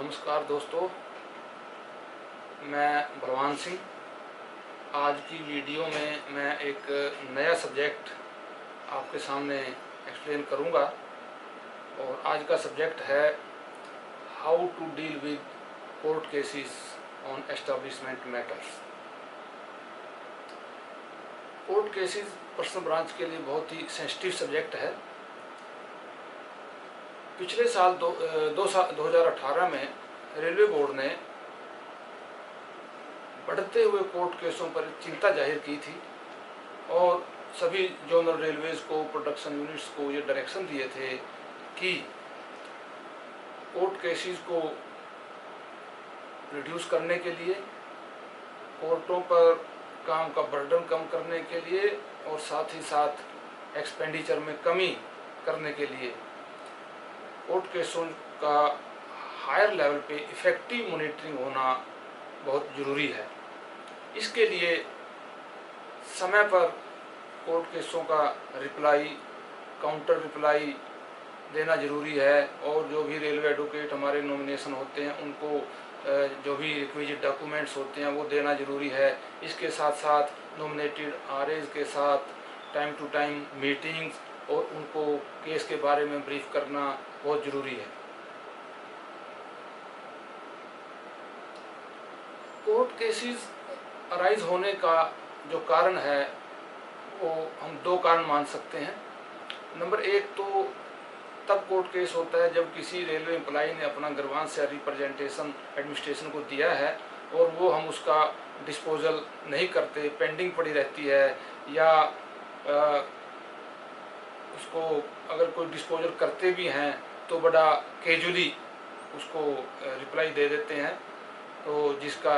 नमस्कार दोस्तों, मैं बलवान सिंह। आज की वीडियो में मैं एक नया सब्जेक्ट आपके सामने एक्सप्लेन करूंगा और आज का सब्जेक्ट है how to deal with court cases on establishment matters. Court cases personal branch के लिए बहुत ही सेंसिटिव सब्जेक्ट है। पिछले साल 2018 में रेलवे बोर्ड ने बढ़ते हुए कोर्ट केसों पर चिंता जाहिर की थी और सभी जोनल रेलवेज को, प्रोडक्शन यूनिट्स को ये डायरेक्शन दिए थे कि कोर्ट केसेस को रिड्यूस करने के लिए, कोर्टों पर काम का बर्डन कम करने के लिए और साथ ही साथ एक्सपेंडिचर में कमी करने के लिए कोर्ट केसों का हायर लेवल पे इफ़ेक्टिव मॉनिटरिंग होना बहुत ज़रूरी है। इसके लिए समय पर कोर्ट केसों का रिप्लाई, काउंटर रिप्लाई देना ज़रूरी है और जो भी रेलवे एडवोकेट हमारे नॉमिनेशन होते हैं उनको जो भी रिक्विजिट डॉक्यूमेंट्स होते हैं वो देना ज़रूरी है। इसके साथ साथ नॉमिनेटेड आरएज के साथ टाइम टू टाइम मीटिंग्स और उनको केस के बारे में ब्रीफ करना बहुत ज़रूरी है। कोर्ट केसेस अराइज होने का जो कारण है वो हम दो कारण मान सकते हैं। नंबर एक तो तब कोर्ट केस होता है जब किसी रेलवे एम्प्लॉई ने अपना ग्रीवांस या रिप्रेजेंटेशन एडमिनिस्ट्रेशन को दिया है और वो हम उसका डिस्पोजल नहीं करते, पेंडिंग पड़ी रहती है, या उसको अगर कोई डिस्पोजल करते भी हैं तो बड़ा कैजुअली उसको रिप्लाई दे देते हैं, तो जिसका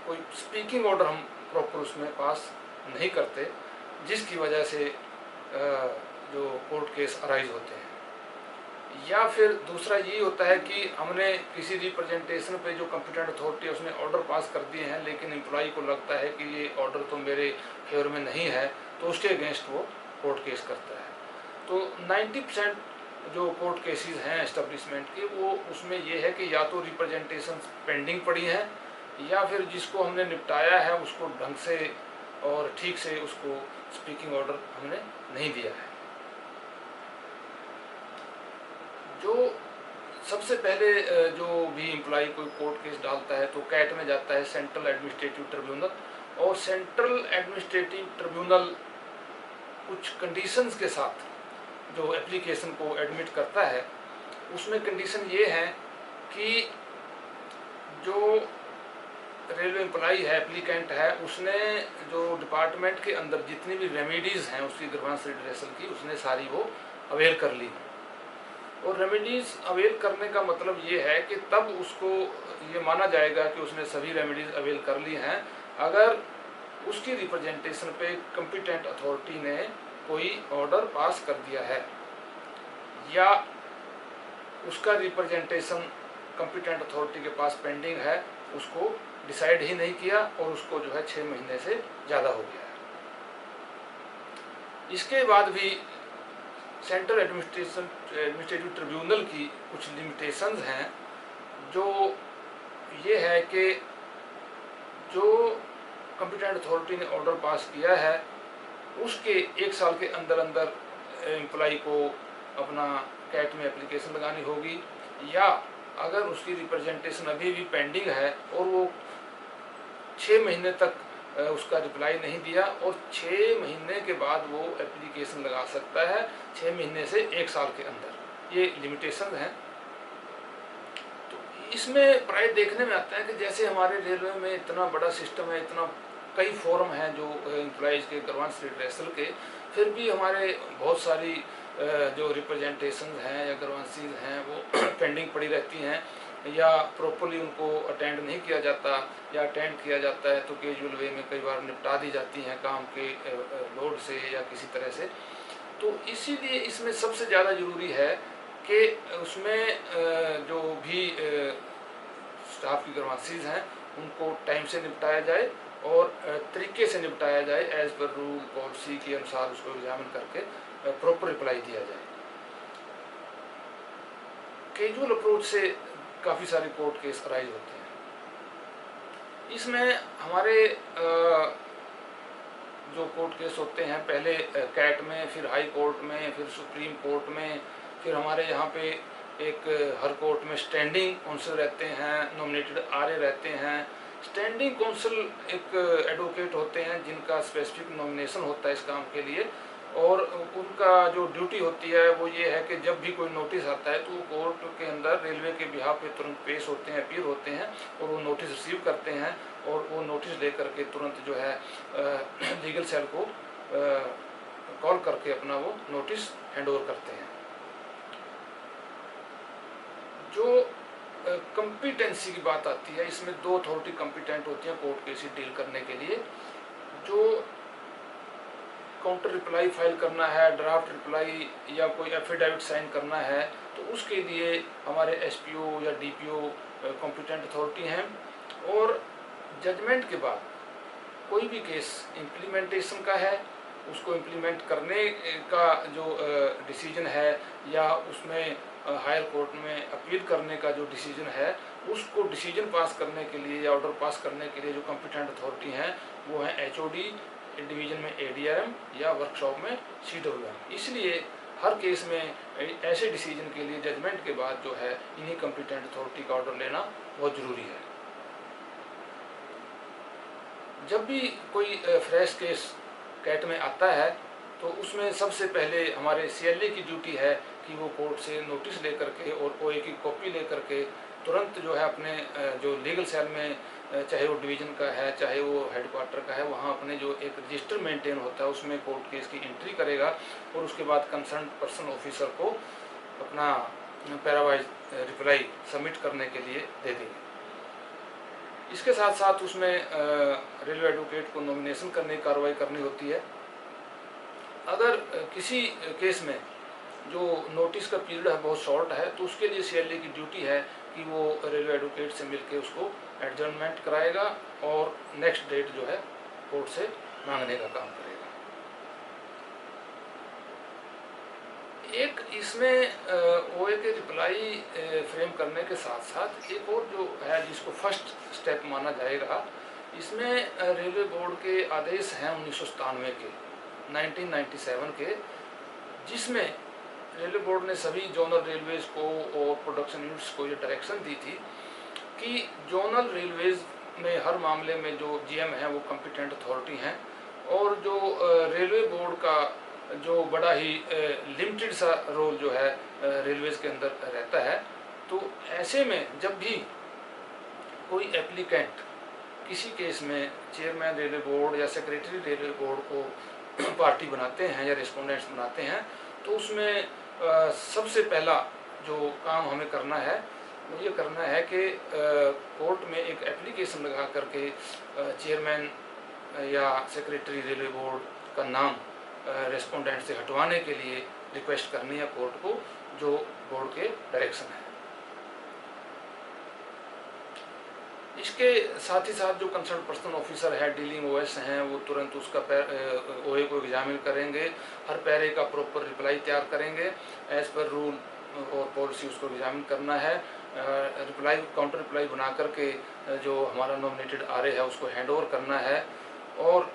कोई स्पीकिंग ऑर्डर हम प्रॉपर उसमें पास नहीं करते, जिसकी वजह से जो कोर्ट केस अराइज होते हैं। या फिर दूसरा ये होता है कि हमने किसी रिप्रेजेंटेशन पे जो कॉम्पिटेंट अथॉरिटी है उसने ऑर्डर पास कर दिए हैं लेकिन एम्प्लॉई को लगता है कि ये ऑर्डर तो मेरे फेवर में नहीं है, तो उसके अगेंस्ट वो कोर्ट केस करता है। तो 90% जो कोर्ट केसेस हैं एस्टेब्लिशमेंट के, वो उसमें ये है कि या तो रिप्रेजेंटेशन पेंडिंग पड़ी है या फिर जिसको हमने निपटाया है उसको ढंग से और ठीक से उसको स्पीकिंग ऑर्डर हमने नहीं दिया है। जो सबसे पहले जो भी एम्प्लॉई कोई कोर्ट केस डालता है तो कैट में जाता है, सेंट्रल एडमिनिस्ट्रेटिव ट्रिब्यूनल, और सेंट्रल एडमिनिस्ट्रेटिव ट्रिब्यूनल कुछ कंडीशंस के साथ जो एप्लीकेशन को एडमिट करता है उसमें कंडीशन ये है कि जो रेलवे एम्प्लॉई है, एप्लीकेंट है, उसने जो डिपार्टमेंट के अंदर जितनी भी रेमेडीज़ हैं उसकी ग्रीवांस रिड्रेसल की उसने सारी वो अवेल कर ली। और रेमेडीज़ अवेल करने का मतलब ये है कि तब उसको ये माना जाएगा कि उसने सभी रेमेडीज़ अवेल कर ली हैं अगर उसकी रिप्रेजेंटेशन पे कॉम्पिटेंट अथॉरिटी ने कोई ऑर्डर पास कर दिया है या उसका रिप्रेजेंटेशन कॉम्पिटेंट अथॉरिटी के पास पेंडिंग है, उसको डिसाइड ही नहीं किया और उसको जो है 6 महीने से ज़्यादा हो गया है। इसके बाद भी सेंट्रल एडमिनिस्ट्रेटिव ट्रिब्यूनल की कुछ लिमिटेशंस हैं, जो ये है कि जो कॉम्पिटेंट अथॉरिटी ने ऑर्डर पास किया है उसके 1 साल के अंदर अंदर एम्प्लॉई को अपना कैट में एप्लीकेशन लगानी होगी, या अगर उसकी रिप्रेजेंटेशन अभी भी पेंडिंग है और वो 6 महीने तक उसका रिप्लाई नहीं दिया और 6 महीने के बाद वो एप्लीकेशन लगा सकता है, 6 महीने से 1 साल के अंदर, ये लिमिटेशन है। तो इसमें प्राय देखने में आता है कि जैसे हमारे रेलवे में इतना बड़ा सिस्टम है, इतना कई फॉर्म हैं जो एम्प्लॉइज़ के ग्रीवांस रिड्रेसल के, फिर भी हमारे बहुत सारी जो रिप्रेजेंटेशन हैं या ग्रीवांसेस हैं वो पेंडिंग पड़ी रहती हैं या प्रॉपर्ली उनको अटेंड नहीं किया जाता, या अटेंड किया जाता है तो कैजुअल वे में कई बार निपटा दी जाती हैं काम के लोड से या किसी तरह से। तो इसीलिए इसमें सबसे ज़्यादा ज़रूरी है कि उसमें जो भी स्टाफ की ग्रीवांसेस हैं उनको टाइम से निपटाया जाए और तरीके से निपटाया जाए, एज पर रूल पॉलिसी के अनुसार उसको एग्जामिन करके प्रॉपर रिप्लाई दिया जाए। कैजुअल अप्रोच से काफ़ी सारे कोर्ट केस अराइज होते हैं। इसमें हमारे जो कोर्ट केस होते हैं, पहले कैट में, फिर हाई कोर्ट में, फिर सुप्रीम कोर्ट में, फिर हमारे यहाँ पे एक हर कोर्ट में स्टैंडिंग काउंसिल रहते हैं, नॉमिनेटेड आरए रहते हैं। स्टैंडिंग काउंसिल एक एडवोकेट होते हैं जिनका स्पेसिफिक नॉमिनेशन होता है इस काम के लिए, और उनका जो ड्यूटी होती है वो ये है कि जब भी कोई नोटिस आता है तो वो कोर्ट के अंदर रेलवे के बिहाफ पे तुरंत पेश होते हैं, अपीयर होते हैं, और वो नोटिस रिसीव करते हैं, और वो नोटिस लेकर के तुरंत जो है लीगल सेल को कॉल करके अपना वो नोटिस हैंड ओवर करते हैं। जो कंपिटेंसी की बात आती है, इसमें दो अथॉरिटी कंपिटेंट होती हैं कोर्ट केस डील करने के लिए। जो काउंटर रिप्लाई फाइल करना है, ड्राफ्ट रिप्लाई या कोई एफिडेविट साइन करना है, तो उसके लिए हमारे एसपीओ या डीपीओ कॉम्पिटेंट अथॉरिटी हैं। और जजमेंट के बाद कोई भी केस इम्प्लीमेंटेशन का है, उसको इम्प्लीमेंट करने का जो डिसीजन है, या उसमें हायर कोर्ट में अपील करने का जो डिसीजन है, उसको डिसीजन पास करने के लिए या ऑर्डर पास करने के लिए जो कॉम्पिटेंट अथॉरिटी हैं वो हैं एचओडी, डिवीजन में एडीआरएम, या वर्कशॉप में सीडब्ल्यूएम। इसलिए हर केस में ऐसे डिसीजन के लिए जजमेंट के बाद जो है इन्हीं कॉम्पिटेंट अथॉरिटी का ऑर्डर लेना बहुत ज़रूरी है। जब भी कोई फ्रेश केस कैट में आता है तो उसमें सबसे पहले हमारे सीएलए की ड्यूटी है कि वो कोर्ट से नोटिस लेकर के और ओए की कॉपी लेकर के तुरंत जो है अपने जो लीगल सेल में, चाहे वो डिवीज़न का है चाहे वो हेडक्वार्टर का है, वहाँ अपने जो एक रजिस्टर मेंटेन होता है उसमें कोर्ट केस की एंट्री करेगा, और उसके बाद कंसर्न पर्सन ऑफिसर को अपना पैरावाइज रिप्लाई सबमिट करने के लिए दे देंगे। इसके साथ साथ उसमें रेलवे एडवोकेट को नॉमिनेशन करने की कार्रवाई करनी होती है। अगर किसी केस में जो नोटिस का पीरियड है बहुत शॉर्ट है, तो उसके लिए सीएलए की ड्यूटी है कि वो रेलवे एडवोकेट से मिलकर उसको एडजर्नमेंट कराएगा और नेक्स्ट डेट जो है कोर्ट से मांगने का काम करेगा। एक इसमें ओए के रिप्लाई फ्रेम करने के साथ साथ एक और जो है जिसको फर्स्ट स्टेप माना जाएगा, इसमें रेलवे बोर्ड के आदेश हैं 1997 के, 1997 के, जिसमें रेलवे बोर्ड ने सभी जोनल रेलवेज को और प्रोडक्शन यूनिट्स को ये डायरेक्शन दी थी कि जोनल रेलवेज में हर मामले में जो जीएम हैं वो कॉम्पिटेंट अथॉरिटी हैं, और जो रेलवे बोर्ड का जो बड़ा ही लिमिटेड सा रोल जो है रेलवेज के अंदर रहता है, तो ऐसे में जब भी कोई एप्लीकेंट किसी केस में चेयरमैन रेलवे बोर्ड या सेक्रेटरी रेलवे बोर्ड को पार्टी बनाते हैं या रिस्पोंडेंट्स बनाते हैं, तो उसमें सबसे पहला जो काम हमें करना है वो ये करना है कि कोर्ट में एक एप्लीकेशन लगा करके चेयरमैन या सेक्रेटरी रेलवे बोर्ड का नाम रेस्पोंडेंट से हटवाने के लिए रिक्वेस्ट करनी है कोर्ट को, जो बोर्ड के डायरेक्शन है। इसके साथ ही साथ जो कंसर्न पर्सन ऑफिसर है, डीलिंग ओएस हैं, वो तुरंत उसका ओए को एग्जामिन करेंगे, हर पैरे का प्रॉपर रिप्लाई तैयार करेंगे, एज पर रूल और पॉलिसी उसको एग्जामिन करना है। रिप्लाई काउंटर रिप्लाई बना करके जो हमारा नॉमिनेटेड आरए है उसको हैंड ओवर करना है, और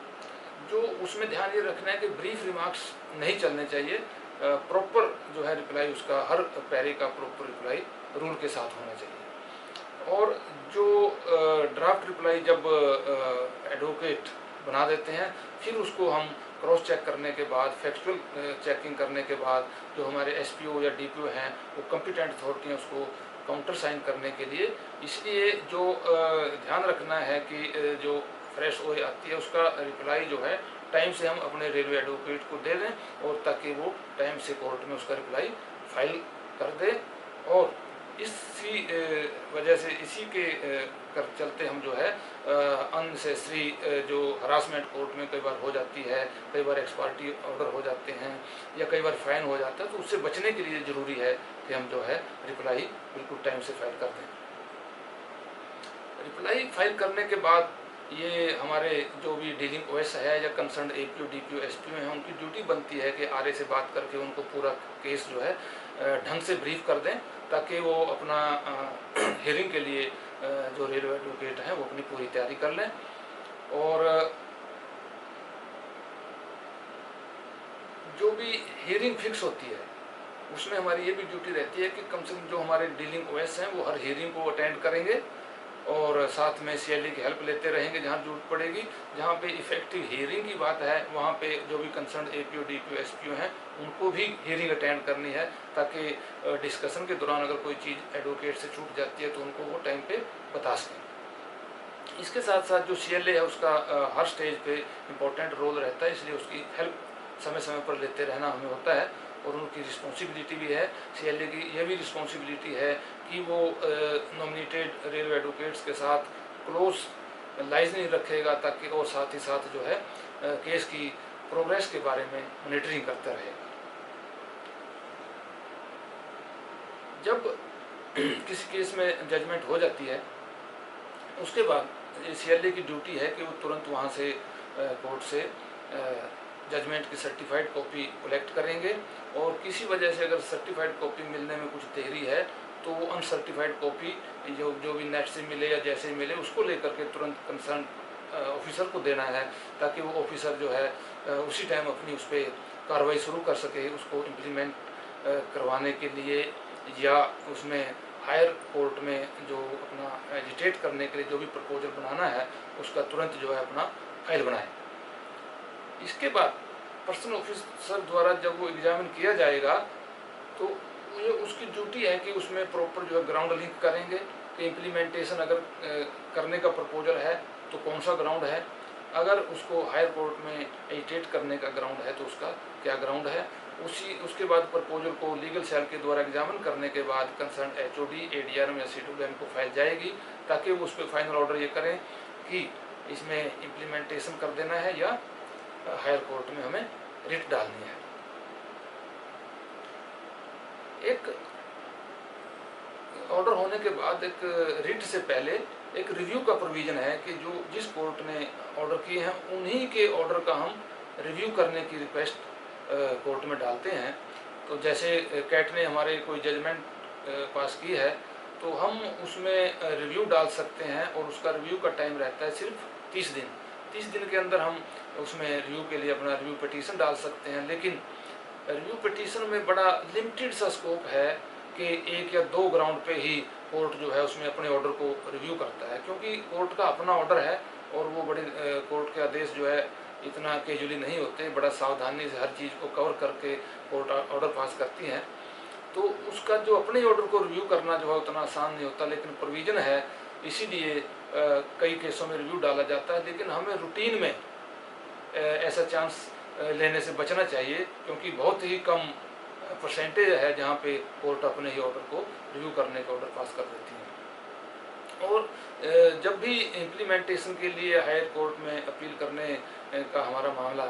जो उसमें ध्यान ये रखना है कि ब्रीफ रिमार्क्स नहीं चलने चाहिए, प्रॉपर जो है रिप्लाई उसका हर पैरे का प्रॉपर रिप्लाई रूल के साथ होना चाहिए। और जो ड्राफ्ट रिप्लाई जब एडवोकेट बना देते हैं, फिर उसको हम क्रॉस चेक करने के बाद, फैक्चुअल चेकिंग करने के बाद जो हमारे एसपीओ या डीपीओ हैं वो कॉम्पिटेंट अथॉरिटी हैं उसको काउंटर साइन करने के लिए। इसलिए जो ध्यान रखना है कि जो फ्रेश ओए आती है उसका रिप्लाई जो है टाइम से हम अपने रेलवे एडवोकेट को दे दें, और ताकि वो टाइम से कोर्ट में उसका रिप्लाई फाइल कर दे। और इसी वजह से इसी के कर चलते हम जो है अननेसेसरी जो हरासमेंट कोर्ट में कई बार हो जाती है, कई बार एक्सपार्टी ऑर्डर हो जाते हैं या कई बार फाइन हो जाता है, तो उससे बचने के लिए ज़रूरी है कि हम जो है रिप्लाई बिल्कुल टाइम से फाइल कर दें। रिप्लाई फाइल करने के बाद ये हमारे जो भी डीलिंग ओएस है या कंसर्न एपीओ डीपीओ एसपीओ हैं, उनकी ड्यूटी बनती है कि आरए से बात करके उनको पूरा केस जो है ढंग से ब्रीफ कर दें, ताकि वो अपना हियरिंग के लिए जो रेलवे एडवोकेट हैं वो अपनी पूरी तैयारी कर लें। और जो भी हियरिंग फिक्स होती है उसमें हमारी ये भी ड्यूटी रहती है कि कम से कम जो हमारे डीलिंग ओएस हैं वो हर हियरिंग को अटेंड करेंगे और साथ में सीएलए की हेल्प लेते रहेंगे जहाँ जरूरत पड़ेगी। जहाँ पे इफेक्टिव हियरिंग की बात है वहाँ पे जो भी कंसर्न एपीओ डीपीओ एसपीओ हैं उनको भी हियरिंग अटेंड करनी है, ताकि डिस्कशन के दौरान अगर कोई चीज़ एडवोकेट से छूट जाती है तो उनको वो टाइम पे बता सकें। इसके साथ साथ जो सीएलए है उसका हर स्टेज पे इम्पोर्टेंट रोल रहता है, इसलिए उसकी हेल्प समय समय पर लेते रहना हमें होता है। और उनकी रिस्पॉन्सिबिलिटी भी है, सीएलए की यह भी रिस्पॉन्सिबिलिटी है कि वो नॉमिनेटेड रेलवे एडवोकेट्स के साथ क्लोज लाइजनिंग रखेगा, ताकि और साथ ही साथ जो है केस की प्रोग्रेस के बारे में मॉनिटरिंग करता रहेगा। जब किसी केस में जजमेंट हो जाती है उसके बाद सीएलए की ड्यूटी है कि वो तुरंत वहाँ से कोर्ट से जजमेंट की सर्टिफाइड कॉपी कलेक्ट करेंगे, और किसी वजह से अगर सर्टिफाइड कॉपी मिलने में कुछ देरी है तो वो अनसर्टिफाइड कॉपी जो भी नेट से मिले या जैसे मिले उसको लेकर के तुरंत कंसर्न ऑफिसर को देना है, ताकि वो ऑफिसर जो है उसी टाइम अपनी उस पर कार्रवाई शुरू कर सके उसको इम्प्लीमेंट करवाने के लिए, या उसमें हायर कोर्ट में जो अपना एजिटेट करने के लिए जो भी प्रपोजल बनाना है उसका तुरंत जो है अपना फाइल बनाए। इसके बाद पर्सनल ऑफिसर द्वारा जब वो एग्जामिन किया जाएगा तो ये उसकी ड्यूटी है कि उसमें प्रॉपर जो है ग्राउंड लिंक करेंगे कि इम्प्लीमेंटेशन अगर करने का प्रपोजल है तो कौन सा ग्राउंड है, अगर उसको हायर कोर्ट में एजिटेट करने का ग्राउंड है तो उसका क्या ग्राउंड है। उसके बाद प्रपोजल को लीगल सेल के द्वारा एग्जामिन करने के बाद कंसर्न एचओडी एडीआरएम या सीडब्ल्यूएम को फाइल जाएगी, ताकि वो उस पर फाइनल ऑर्डर ये करें कि इसमें इम्प्लीमेंटेशन कर देना है या हायर कोर्ट में हमें रिट डालनी है। एक ऑर्डर होने के बाद एक रिट से पहले एक रिव्यू का प्रोविजन है कि जो जिस कोर्ट ने ऑर्डर किए हैं उन्हीं के ऑर्डर का हम रिव्यू करने की रिक्वेस्ट कोर्ट में डालते हैं। तो जैसे कैट ने हमारे कोई जजमेंट पास की है तो हम उसमें रिव्यू डाल सकते हैं, और उसका रिव्यू का टाइम रहता है सिर्फ 30 दिन। 30 दिन के अंदर हम उसमें रिव्यू के लिए अपना रिव्यू पिटीशन डाल सकते हैं, लेकिन रिव्यू पिटीशन में बड़ा लिमिटेड सा स्कोप है कि 1 या 2 ग्राउंड पे ही कोर्ट जो है उसमें अपने ऑर्डर को रिव्यू करता है, क्योंकि कोर्ट का अपना ऑर्डर है और वो बड़े कोर्ट के आदेश जो है इतना कैजुअली नहीं होते, बड़ा सावधानी से हर चीज़ को कवर करके कोर्ट ऑर्डर पास करती हैं। तो उसका जो अपने ऑर्डर को रिव्यू करना जो है उतना आसान नहीं होता, लेकिन प्रोविज़न है, इसीलिए कई केसों में रिव्यू डाला जाता है। लेकिन हमें रूटीन में ऐसा चांस लेने से बचना चाहिए, क्योंकि बहुत ही कम परसेंटेज है जहाँ पे कोर्ट अपने ही ऑर्डर को रिव्यू करने का ऑर्डर पास कर देती है। और जब भी इम्प्लीमेंटेशन के लिए हायर कोर्ट में अपील करने का हमारा मामला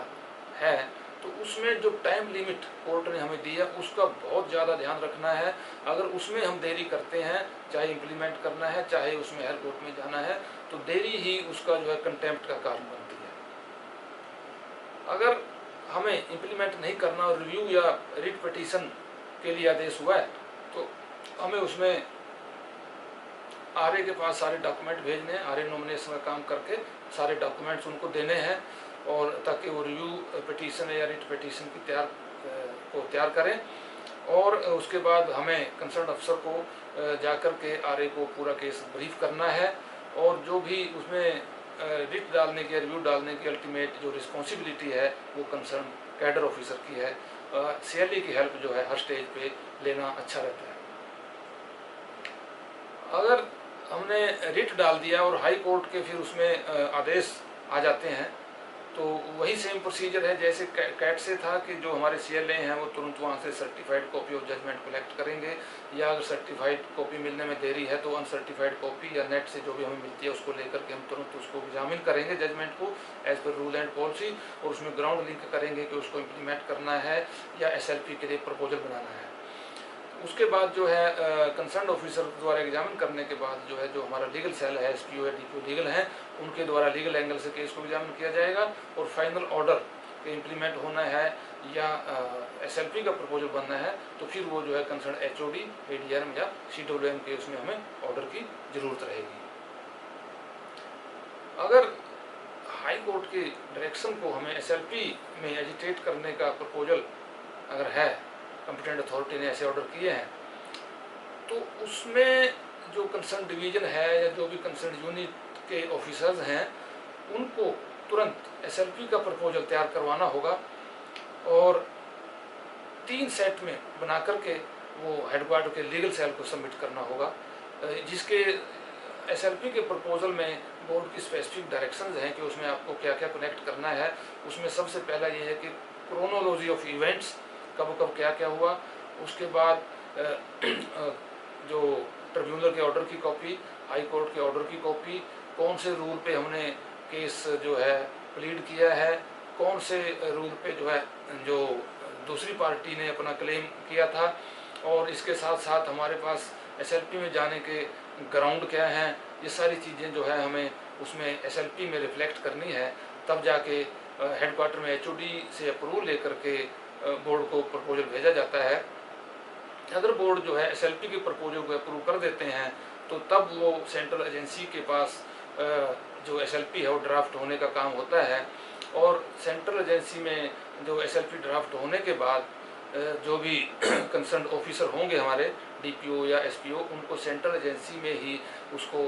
है तो उसमें जो टाइम लिमिट कोर्ट ने हमें दिया उसका बहुत ज़्यादा ध्यान रखना है। अगर उसमें हम देरी करते हैं, चाहे इम्प्लीमेंट करना है चाहे उसमें हायर कोर्ट में जाना है, तो देरी ही उसका जो है कंटेम्प्ट का कारण बनती है। अगर हमें इम्प्लीमेंट नहीं करना और रिव्यू या रिट पिटीशन के लिए आदेश हुआ है तो हमें उसमें आरए के पास सारे डॉक्यूमेंट भेजने हैं, आरए नॉमिनेशन का काम करके सारे डॉक्यूमेंट्स उनको देने हैं, और ताकि वो रिव्यू पिटीशन या रिट पिटीशन की तैयार करें। और उसके बाद हमें कंसर्न अफसर को जाकर के आरए को पूरा केस ब्रीफ करना है, और जो भी उसमें रिट डालने की रिव्यू डालने की अल्टीमेट जो रिस्पॉन्सिबिलिटी है वो कंसर्न कैडर ऑफिसर की है। सीएलए की हेल्प जो है हर स्टेज पे लेना अच्छा रहता है। अगर हमने रिट डाल दिया और हाई कोर्ट के फिर उसमें आदेश आ जाते हैं तो वही सेम प्रोसीजर है जैसे कैट से था कि जो हमारे सीएलए हैं वो तुरंत वहाँ से certified copy of judgement collect करेंगे, या अगर सर्टिफाइड कॉपी मिलने में देरी है तो अनसर्टिफाइड कॉपी या नेट से जो भी हमें मिलती है उसको लेकर के हम तुरंत उसको एग्जामिन करेंगे जजमेंट को as per rule and policy, और उसमें ग्राउंड लिंक करेंगे कि उसको इम्प्लीमेंट करना है या एसएलपी के लिए प्रपोजल बनाना है। उसके बाद जो है कंसर्न ऑफिसर द्वारा एग्जामिन करने के बाद जो है, जो हमारा लीगल सेल है, एसपीओ या डीपीओ लीगल है, उनके द्वारा लीगल एंगल से केस को एग्जामिन किया जाएगा और फाइनल ऑर्डर के इम्प्लीमेंट होना है या एसएलपी का प्रपोजल बनना है तो फिर वो जो है कंसर्न एचओडी, एडीआरएम या सीडब्ल्यूएम के उसमें हमें ऑर्डर की जरूरत रहेगी। अगर हाई कोर्ट के डायरेक्शन को हमें एसएलपी में एजिटेट करने का प्रपोजल अगर है, कंपिटेंट अथॉरिटी ने ऐसे ऑर्डर किए हैं, तो उसमें जो कंसर्न डिवीजन है या जो भी कंसर्न यूनिट के ऑफिसर्स हैं उनको तुरंत एसएलपी का प्रपोजल तैयार करवाना होगा और 3 सेट में बना करके वो हेडक्वार्टर के लीगल सेल को सबमिट करना होगा, जिसके एसएलपी के प्रपोजल में बोर्ड की स्पेसिफिक डायरेक्शंस हैं कि उसमें आपको क्या क्या कनेक्ट करना है। उसमें सबसे पहला ये है कि क्रोनोलॉजी ऑफ इवेंट्स, कब कब क्या क्या हुआ, उसके बाद जो ट्रिब्यूनल के ऑर्डर की कॉपी, हाई कोर्ट के ऑर्डर की कॉपी, कौन से रूल पे हमने केस जो है प्लीड किया है, कौन से रूल पे जो है जो दूसरी पार्टी ने अपना क्लेम किया था, और इसके साथ साथ हमारे पास एसएलपी में जाने के ग्राउंड क्या हैं, ये सारी चीज़ें जो है हमें उसमें एसएलपी में रिफ्लेक्ट करनी है। तब जाके हेडक्वार्टर में एचओडी से अप्रूवल लेकर के बोर्ड को प्रपोजल भेजा जाता है। अगर बोर्ड जो है एसएलपी के प्रपोजल को अप्रूव कर देते हैं तो तब वो सेंट्रल एजेंसी के पास जो एसएलपी है वो ड्राफ्ट होने का काम होता है, और सेंट्रल एजेंसी में जो एसएलपी ड्राफ्ट होने के बाद जो भी कंसर्न ऑफिसर होंगे हमारे डीपीओ या एसपीओ, उनको सेंट्रल एजेंसी में ही उसको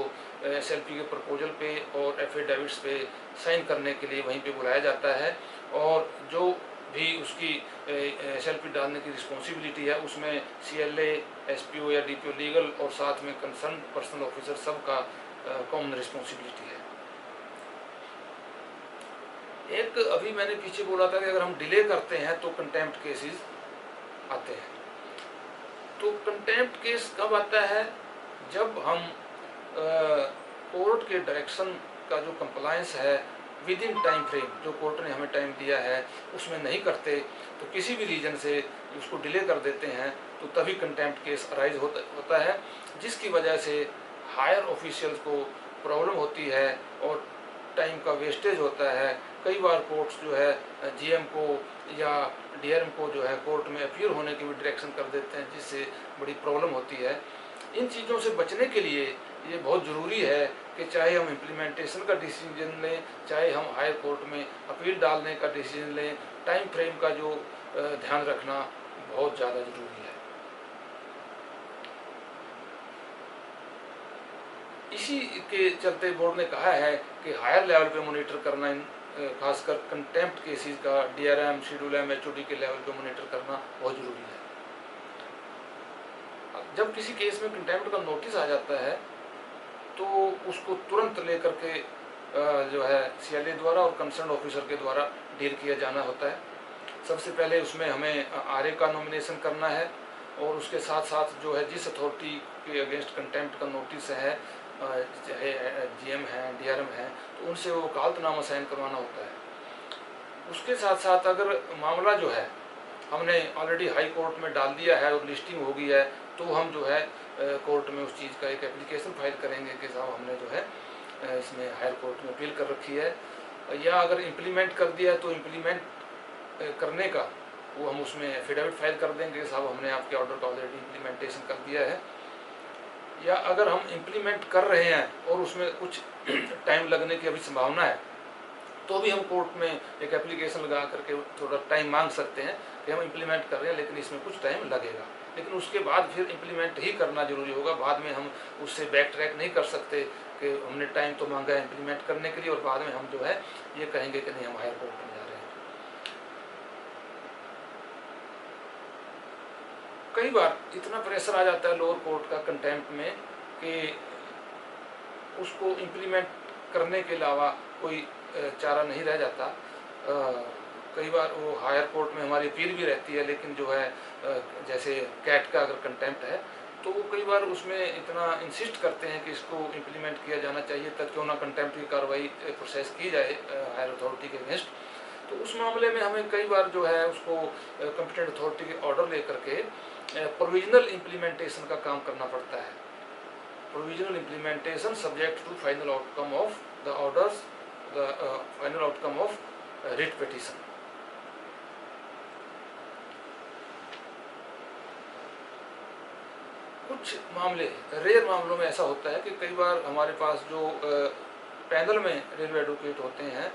एसएलपी के प्रपोजल पे और एफिडेविट्स पे साइन करने के लिए वहीं पे बुलाया जाता है, और जो भी उसकी एसएलपी डालने की रिस्पॉन्सिबिलिटी है उसमें सीएलए, एसपीओ या डीपीओ लीगल और साथ में कंसर्न पर्सनल ऑफिसर सबका कॉमन रिस्पॉन्सिबिलिटी है। एक अभी मैंने पीछे बोला था कि अगर हम डिले करते हैं तो कंटेम्प्ट केसेस आते हैं। तो कंटेम्प्ट केस कब आता है? जब हम कोर्ट के डायरेक्शन का जो कंप्लायंस है विद इन टाइम फ्रेम, जो कोर्ट ने हमें टाइम दिया है उसमें नहीं करते, तो किसी भी रीजन से उसको डिले कर देते हैं, तो तभी कंटेम्प्ट केस अराइज होता है, जिसकी वजह से हायर ऑफिशियल्स को प्रॉब्लम होती है और टाइम का वेस्टेज होता है। कई बार कोर्ट्स जो है जीएम को या डीआरएम को जो है कोर्ट में अपीयर होने की भी डायरेक्शन कर देते हैं, जिससे बड़ी प्रॉब्लम होती है। इन चीज़ों से बचने के लिए ये बहुत ज़रूरी है कि चाहे हम इम्प्लीमेंटेशन का डिसीजन लें, चाहे हम हायर कोर्ट में अपील डालने का डिसीजन लें, टाइम फ्रेम का जो ध्यान रखना बहुत ज़्यादा ज़रूरी है। इसी के चलते बोर्ड ने कहा है कि हायर लेवल पे मॉनिटर करना, खासकर कंटेम्प्ट केसेस का डीआरएम, शेड्यूल एचओडी के लेवल पे मॉनिटर करना बहुत ज़रूरी है। जब किसी केस में कंटेम्प्ट का नोटिस आ जाता है तो उसको तुरंत लेकर के जो है सीएलए द्वारा और कंसर्न ऑफिसर के द्वारा डील किया जाना होता है। सबसे पहले उसमें हमें आरए का नॉमिनेशन करना है, और उसके साथ साथ जो है जिस अथॉरिटी के अगेंस्ट कंटेम्प्ट का नोटिस है, चाहे जीएम है, डीआरएम है, तो उनसे वो वकालतनामा साइन करवाना होता है। उसके साथ साथ अगर मामला जो है हमने ऑलरेडी हाई कोर्ट में डाल दिया है और लिस्टिंग हो गई है, तो हम जो है कोर्ट में उस चीज़ का एक एप्लीकेशन फाइल करेंगे कि साहब हमने जो है इसमें हायर कोर्ट में अपील कर रखी है, या अगर इम्प्लीमेंट कर दिया है तो इम्प्लीमेंट करने का वो हम उसमें एफिडेविट फाइल कर देंगे, साहब हमने आपके ऑर्डर का ऑलरेडी इम्प्लीमेंटेशन कर दिया है। या अगर हम इम्प्लीमेंट कर रहे हैं और उसमें कुछ टाइम लगने की अभी संभावना है, तो भी हम कोर्ट में एक एप्लीकेशन लगा करके थोड़ा टाइम मांग सकते हैं कि हम इम्प्लीमेंट कर रहे हैं लेकिन इसमें कुछ टाइम लगेगा। लेकिन उसके बाद फिर इम्प्लीमेंट ही करना जरूरी होगा, बाद में हम उससे बैक ट्रैक नहीं कर सकते कि हमने टाइम तो मांगा है इम्प्लीमेंट करने के लिए और बाद में हम जो है ये कहेंगे कि नहीं हम हायर कोर्ट में जा रहे हैं। कई बार इतना प्रेशर आ जाता है लोअर कोर्ट का कंटेम्प्ट में कि उसको इम्प्लीमेंट करने के अलावा कोई चारा नहीं रह जाता। कई बार वो हायर कोर्ट में हमारी अपील भी रहती है, लेकिन जो है जैसे कैट का अगर कंटेम्प्ट है तो वो कई बार उसमें इतना इंसिस्ट करते हैं कि इसको इम्प्लीमेंट किया जाना चाहिए, तब क्यों ना कंटेम्प्ट की कार्रवाई प्रोसेस की जाए हायर अथॉरिटी के अगेंस्ट। तो उस मामले में हमें कई बार जो है उसको कॉम्पिटेंट अथॉरिटी के ऑर्डर लेकर के प्रोविजनल इम्प्लीमेंटेशन का काम करना पड़ता है। Provisional implementation subject to final outcome of the orders, the final outcome of writ petition. कुछ मामले, रेयर मामलों में ऐसा होता है कि कई बार हमारे पास जो पैनल में रेलवे एडवोकेट होते हैं,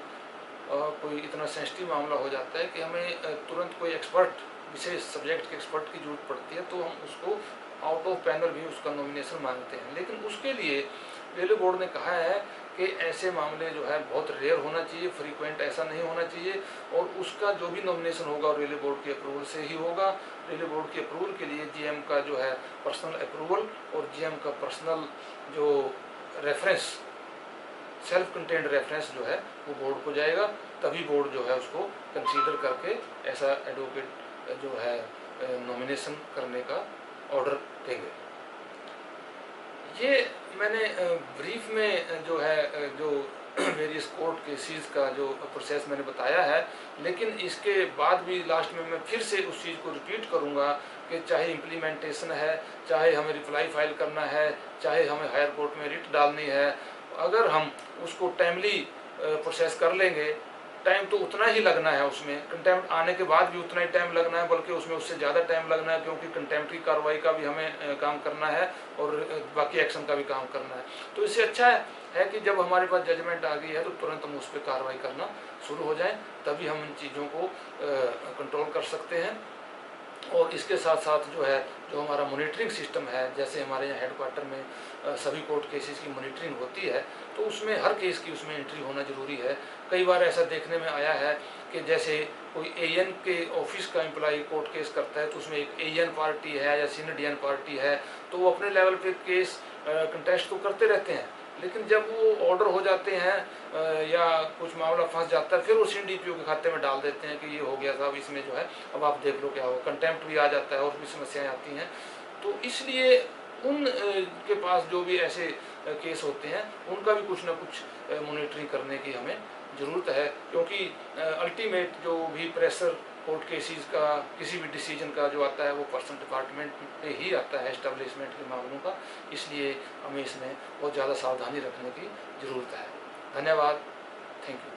कोई इतना सेंसिटिव मामला हो जाता है कि हमें तुरंत कोई एक्सपर्ट, विशेष सब्जेक्ट के एक्सपर्ट की जरूरत पड़ती है, तो हम उसको आउट ऑफ पैनल भी उसका नॉमिनेशन मांगते हैं। लेकिन उसके लिए रेलवे बोर्ड ने कहा है कि ऐसे मामले जो है बहुत रेयर होना चाहिए, फ्रीक्वेंट ऐसा नहीं होना चाहिए, और उसका जो भी नॉमिनेशन होगा रेलवे बोर्ड के अप्रूवल से ही होगा। रेलवे बोर्ड के अप्रूवल के लिए जीएम का जो है पर्सनल अप्रूवल और जीएम का पर्सनल जो रेफरेंस, सेल्फ कंटेंड रेफरेंस जो है वो बोर्ड को जाएगा, तभी बोर्ड जो है उसको कंसीडर करके ऐसा एडवोकेट जो है नॉमिनेशन करने का ऑर्डर देंगे। ये मैंने ब्रीफ में जो है जो वेरियस कोर्ट केसेस का जो प्रोसेस मैंने बताया है, लेकिन इसके बाद भी लास्ट में मैं फिर से उस चीज़ को रिपीट करूंगा कि चाहे इम्प्लीमेंटेशन है, चाहे हमें रिप्लाई फाइल करना है, चाहे हमें हायर कोर्ट में रिट डालनी है, अगर हम उसको टाइमली प्रोसेस कर लेंगे, टाइम तो उतना ही लगना है, उसमें कंटेम्प्ट आने के बाद भी उतना ही टाइम लगना है, बल्कि उसमें उससे ज़्यादा टाइम लगना है, क्योंकि कंटेम्प्ट की कार्रवाई का भी हमें काम करना है और बाकी एक्शन का भी काम करना है। तो इससे अच्छा है कि जब हमारे पास जजमेंट आ गई है तो तुरंत हम उस पर कार्रवाई करना शुरू हो जाएं, तभी हम इन चीज़ों को कंट्रोल कर सकते हैं। और इसके साथ साथ जो है जो हमारा मॉनिटरिंग सिस्टम है, जैसे हमारे यहाँ हेडक्वार्टर में सभी कोर्ट केसेस की मॉनिटरिंग होती है, तो उसमें हर केस की उसमें एंट्री होना जरूरी है। कई बार ऐसा देखने में आया है कि जैसे कोई एएन के ऑफिस का एम्प्लॉय कोर्ट केस करता है, तो उसमें एक एएन पार्टी है या सीनियर डीएन पार्टी है, तो वो अपने लेवल पे केस कंटेस्ट तो करते रहते हैं, लेकिन जब वो ऑर्डर हो जाते हैं या कुछ मामला फंस जाता है, फिर वो सीडीपीओ के खाते में डाल देते हैं कि ये हो गया साहब, इसमें जो है अब आप देख लो क्या हो, कंटेम्प्ट भी आ जाता है और भी समस्याएं आती हैं। तो इसलिए उन के पास जो भी ऐसे केस होते हैं, उनका भी कुछ ना कुछ मॉनिटरिंग करने की हमें ज़रूरत है, क्योंकि अल्टीमेट जो भी प्रेशर कोर्ट केसेस का, किसी भी डिसीजन का जो आता है, वो पर्सनल डिपार्टमेंट पे ही आता है, एस्टेब्लिशमेंट के मामलों का। इसलिए हमें इसमें बहुत ज़्यादा सावधानी रखने की ज़रूरत है। धन्यवाद। Thank you.